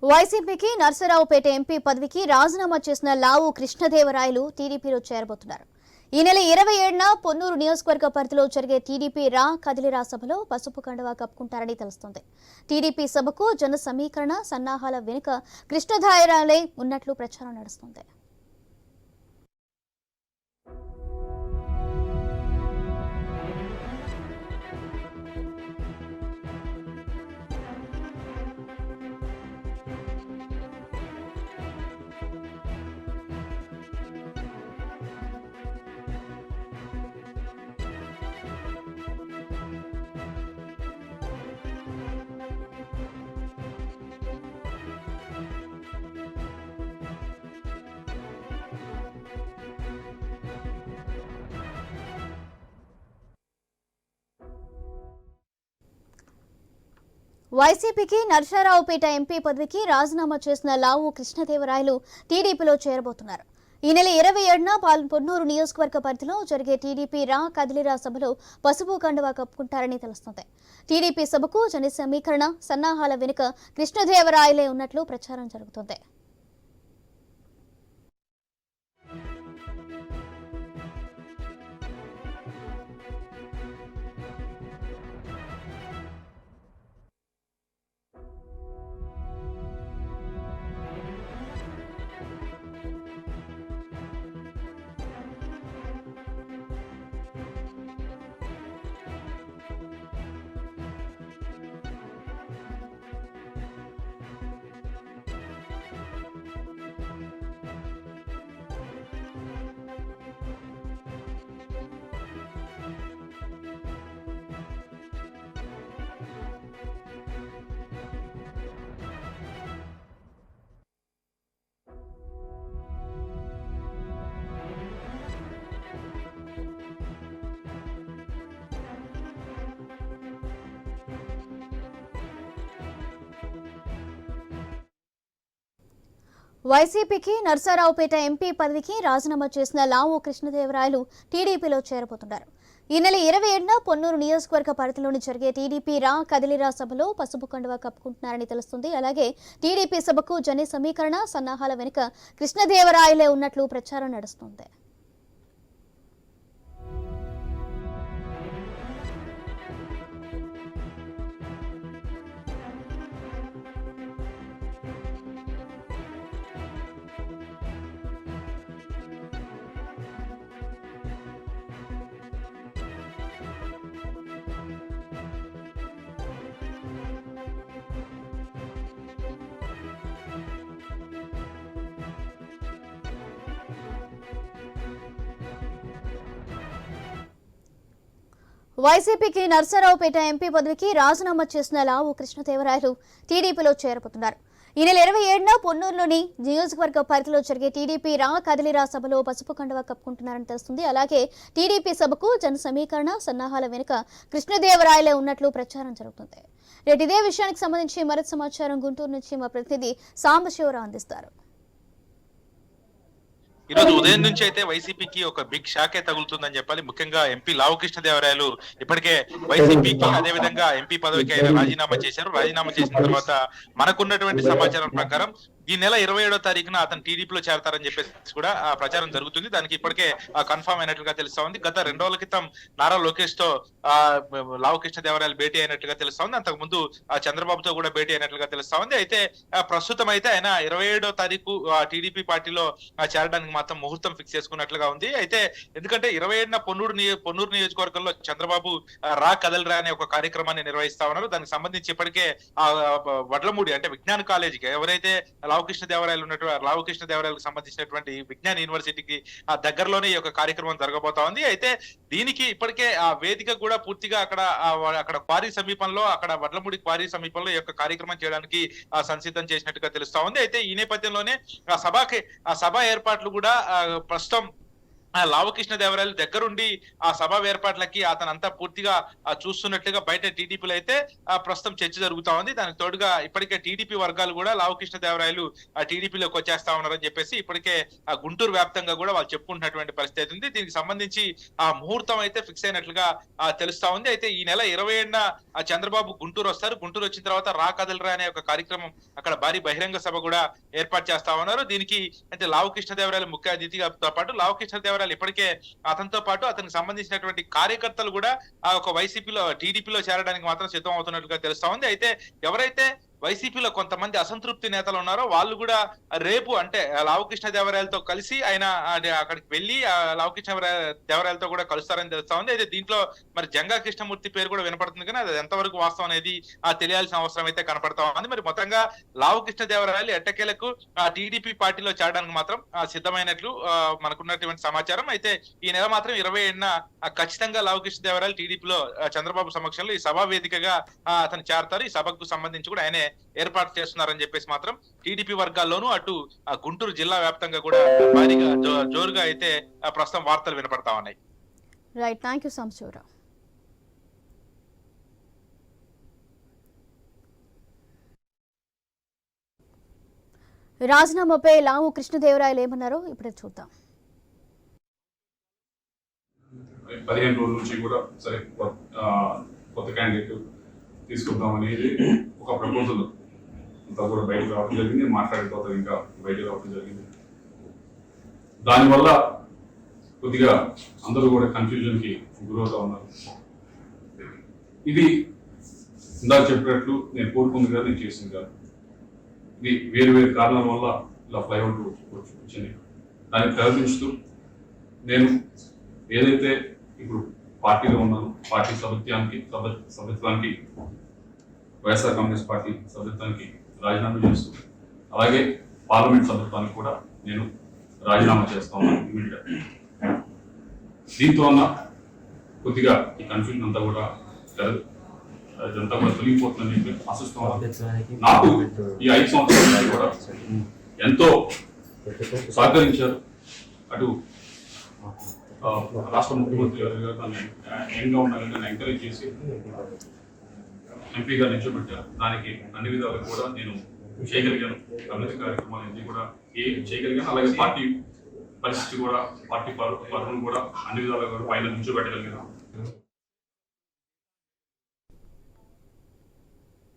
వైసీపీకి నర్సరావుపేట ఎంపీ పదవికి రాజీనామా చేసిన లావు కృష్ణదేవరాయలు టీడీపీలో చేరబోతున్నారు. ఈ నెల 27న పొన్నూరు నియోజకవర్గ పరిధిలో జరిగే టీడీపీ కదిలిరా సభలో పసుపు కండువా కప్పుకుంటారని తెలుస్తోంది. టీడీపీ సభకు జన సమీకరణ సన్నాహాల వెనుక కృష్ణదేవరాయలే ఉన్నట్లు ప్రచారం నడుస్తోంది. వైసీపీకి నర్సరావుపేట ఎంపీ పదవికి రాజీనామా చేసిన లావు కృష్ణదేవరాయలు టీడీపీలో చేరబోతున్నారు. ఈ నెల 27న పొన్నూరు నియోజకవర్గ పరిధిలో జరిగే టీడీపీ కదిలిరా సభలో పసుపు కండువా కప్పుకుంటారని తెలుస్తోంది. టీడీపీ సభకు జన సమీకరణ సన్నాహాల వెనుక కృష్ణదేవరాయలే ఉన్నట్లు ప్రచారం జరుగుతోంది. వైసీపీకి నర్సరావుపేట ఎంపీ పదవికి రాజీనామా చేసిన లావు కృష్ణదేవరాయలు టీడీపీలో చేరబోతున్నారు. ఈ నెల 27న పొన్నూరు నియోజకవర్గ పరిధిలోని జరిగే టీడీపీ కదిలిరా సభలో పసుపు కండువా కప్పుకుంటున్నారని తెలుస్తుంది. అలాగే టీడీపీ సభకు జన సమీకరణ సన్నాహాల వెనుక కృష్ణదేవరాయలే ఉన్నట్లు ప్రచారం నడుస్తుంది. వైసీపీకి నర్సరావుపేట ఎంపీ పదవికి రాజీనామా చేసిన లావు కృష్ణదేవరాయలు టీడీపీలో చేరబోతున్నారు. ఈ నెల 27న పొన్నూరులోని నియోజకవర్గ పరిధిలో జరిగే టీడీపీ కదిలిరా సభలో పసుపు కండువా కప్పుకుంటున్నారని తెలుస్తుంది. అలాగే టీడీపీ సభకు జన సమీకరణ సన్నాహాల వెనుక కృష్ణదేవరాయలే ఉన్నట్లు ప్రచారం జరుగుతుంది. ఇదే విషయానికి సంబంధించి మరింత సమాచారం గుంటూరు నుంచి మా ప్రతినిధి సాంబశివరావు అందిస్తారు. ఈ రోజు ఉదయం నుంచి అయితే వైసీపీకి ఒక బిగ్ షాకే తగులుతుందని చెప్పాలి. ముఖ్యంగా ఎంపీ లావు కృష్ణదేవరాయలు ఇప్పటికే వైసీపీకి అదే విధంగా ఎంపీ పదవికి ఆయన రాజీనామా చేశారు. రాజీనామా చేసిన తర్వాత మనకున్నటువంటి సమాచారం ప్రకారం ఈ నెల 27వ తారీఖున అతను టీడీపీలో చేరతారని చెప్పేసి కూడా ప్రచారం జరుగుతుంది. దానికి ఇప్పటికే కన్ఫర్మ్ అయినట్లుగా తెలుస్తా ఉంది. గత 2 రోజుల క్రితం నారా లోకేష్ తో లావు కృష్ణదేవరాయలు భేటీ అయినట్లుగా తెలుస్తా ఉంది. అంతకు ముందు చంద్రబాబుతో కూడా భేటీ అయినట్లుగా తెలుస్తా ఉంది. అయితే ప్రస్తుతం అయితే ఆయన 27వ తారీఖు టీడీపీ పార్టీలో చేరడానికి మాత్రం ముహూర్తం ఫిక్స్ చేసుకున్నట్లుగా ఉంది. అయితే ఎందుకంటే 27న పొన్నూరు నియోజకవర్గంలో చంద్రబాబు కదలరా అనే ఒక కార్యక్రమాన్ని నిర్వహిస్తా ఉన్నారు. దానికి సంబంధించి ఇప్పటికే వడ్లమూడి అంటే విజ్ఞాన కాలేజీకి ఎవరైతే లావు కృష్ణదేవరాయలకు సంబంధించినటువంటి విజ్ఞాన యూనివర్సిటీకి దగ్గరలోనే ఈ యొక్క కార్యక్రమం జరగబోతా ఉంది. అయితే దీనికి ఇప్పటికే ఆ వేదిక కూడా పూర్తిగా అక్కడ క్వారీ సమీపంలో అక్కడ వడ్లమూడి క్వారీ సమీపంలో ఈ యొక్క కార్యక్రమం చేయడానికి సంసిద్ధం చేసినట్టుగా తెలుస్తా ఉంది. అయితే ఈ నేపథ్యంలోనే ఆ సభ ఏర్పాట్లు కూడా ప్రస్తుతం లావకృష్ణదేవరాయలు దగ్గరుండి ఆ సభ ఏర్పాట్లకి అతనంతా పూర్తిగా చూస్తున్నట్లుగా బయట టీడీపీలో అయితే ప్రస్తుతం చర్చ జరుగుతా ఉంది. దానికి తోడుగా ఇప్పటికే టీడీపీ వర్గాలు కూడా లావకృష్ణదేవరాయలు టీడీపీలోకి వచ్చేస్తా ఉన్నారని చెప్పేసి ఇప్పటికే గుంటూరు వ్యాప్తంగా కూడా వాళ్ళు చెప్పుకుంటున్నటువంటి పరిస్థితి ఉంది. దీనికి సంబంధించి ఆ ముహూర్తం అయితే ఫిక్స్ అయినట్లుగా తెలుస్తా ఉంది. అయితే ఈ నెల 27న చంద్రబాబు గుంటూరు వస్తారు. గుంటూరు వచ్చిన తర్వాత రా కదలరా అనే ఒక కార్యక్రమం అక్కడ భారీ బహిరంగ సభ కూడా ఏర్పాటు చేస్తా ఉన్నారు. దీనికి అయితే లావకృష్ణదేవరాయలు ముఖ్య అతిథిగా పాటు లావకృష్ణదేవరాయలు ఇప్పటికే అతనితో పాటు అతనికి సంబంధించినటువంటి కార్యకర్తలు కూడా ఆ ఒక వైసీపీలో టీడీపీలో చేరడానికి మాత్రం సిద్ధం అవుతున్నట్లుగా తెలుస్తా ఉంది. అయితే ఎవరైతే వైసీపీలో కొంతమంది అసంతృప్తి నేతలు ఉన్నారో వాళ్ళు కూడా రేపు అంటే లావకృష్ణదేవరాయలతో కలిసి ఆయన అక్కడికి వెళ్లి లావకృష్ణదేవరాయలతో కూడా కలుస్తారని తెలుస్తా ఉంది. అయితే దీంట్లో మరి జంగా కృష్ణమూర్తి పేరు కూడా వినపడుతుంది, కానీ అది ఎంతవరకు వాస్తవం అనేది తెలియాల్సిన అవసరం అయితే కనపడతా ఉంది. మరి మొత్తంగా లావకృష్ణదేవరాయలు ఎట్టకేలకు టీడీపీ పార్టీలో చేరడానికి మాత్రం సిద్ధమైనట్లు మనకున్నటువంటి సమాచారం. అయితే ఈ నెల మాత్రం 27న ఖచ్చితంగా లావకృష్ణదేవరాయలు టీడీపీలో చంద్రబాబు సమక్షంలో ఈ సభా వేదికగా అతను చేరతారు. ఈ సభకు సంబంధించి కూడా ఆయనే ఏర్పాటు చేస్తున్నారని చెప్పేసి మాత్రం టీడీపీ వర్గాల్లోనూ అటు గుంటూరు జిల్లా వ్యాప్తంగా కూడా భారీగా జోరుగా అయితే ప్రస్తుతం వార్తలు వినపడతా ఉన్నాయి. Right, thank you Sambasivarao. రాజీనామాపై లావు కృష్ణదేవరాయలు ఏమన్నారో ఇప్పుడు చూద్దాం. 15 రోజుల నుంచి కూడా సరే కొత్త క్యాండిడేట్ తీసుకుందాం అనేది ఒక ప్రపోజల్ అంతా కూడా బయటకు రావడం జరిగింది. మాట్లాడిపోతాం ఇంకా బయటకు రావడం జరిగింది. దానివల్ల కొద్దిగా అందరూ కూడా కన్ఫ్యూజన్కి గురవుతా ఉన్నారు. ఇది ఇందాక చెప్పినట్లు నేను కోరుకుంది కదా, నేను చేసింది కాదు. ఇది వేరు వేరు కారణాల వల్ల ఇలా ఫ్లైఓవర్ వచ్చింది. దాన్ని ప్రయత్నిస్తూ నేను ఏదైతే ఇప్పుడు పార్టీలో ఉన్నాను, పార్టీ సభ్యత్వానికి వైఎస్ఆర్ కాంగ్రెస్ పార్టీ సభ్యత్వానికి రాజీనామా చేస్తూ, అలాగే పార్లమెంట్ సభ్యత్వానికి కూడా నేను రాజీనామా చేస్తా ఉన్నాను ఇమీడియట్. దీంతో ఉన్న కొద్దిగా ఈ కన్ఫ్యూజన్ అంతా కూడా ఇదంతా కూడా తొలగిపోతుందని చెప్పి ఆశిస్తున్నాను. నాకు ఈ 5 సంవత్సరాల నుంచి కూడా ఎంతో సహకరించారు. అటు రాష్ట్ర ముఖ్యమంత్రి గారు నన్ను యంగ్గా ఉండాలని నన్ను ఎంకరేజ్ చేసి ఎంపీగా నిల్చోబెట్టారు. దానికి అన్ని విధాలుగా కూడా నేను చేయగలిగాను. అభివృద్ధి కార్యక్రమాలు అన్ని కూడా చేయగలిగాను. అలాగే పార్టీ పరిస్థితి కూడా, పార్టీ పరువును కూడా అన్ని విధాలుగా కూడా పైన నిల్చోబెట్టగలిగాను.